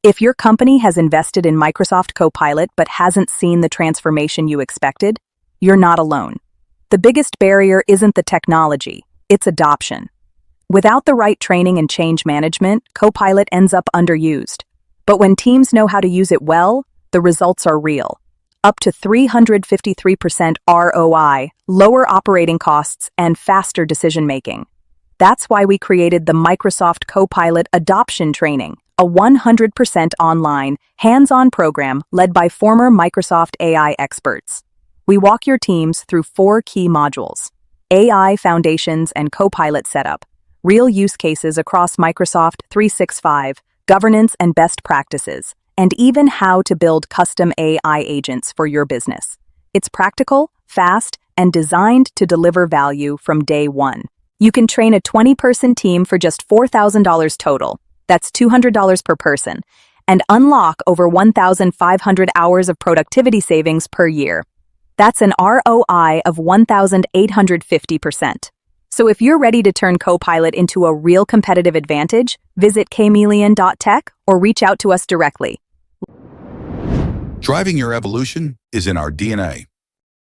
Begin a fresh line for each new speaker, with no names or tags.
If your company has invested in Microsoft Copilot but hasn't seen the transformation you expected, you're not alone. The biggest barrier isn't the technology, it's adoption. Without the right training and change management, Copilot ends up underused. But when teams know how to use it well, the results are real. Up to 353% ROI, lower operating costs, and faster decision-making. That's why we created the Microsoft Copilot Adoption Training, a 100% online, hands-on program led by former Microsoft AI experts. We walk your teams through 4 key modules: AI foundations and Copilot setup, real use cases across Microsoft 365, governance and best practices, and even how to build custom AI agents for your business. It's practical, fast, and designed to deliver value from day one. You can train a 20-person team for just $4,000 total. That's $200 per person, and unlock over 1,500 hours of productivity savings per year. That's an ROI of 1,850%. So if you're ready to turn Copilot into a real competitive advantage, visit Kmeleon.tech or reach out to us directly.
Driving your evolution is in our DNA.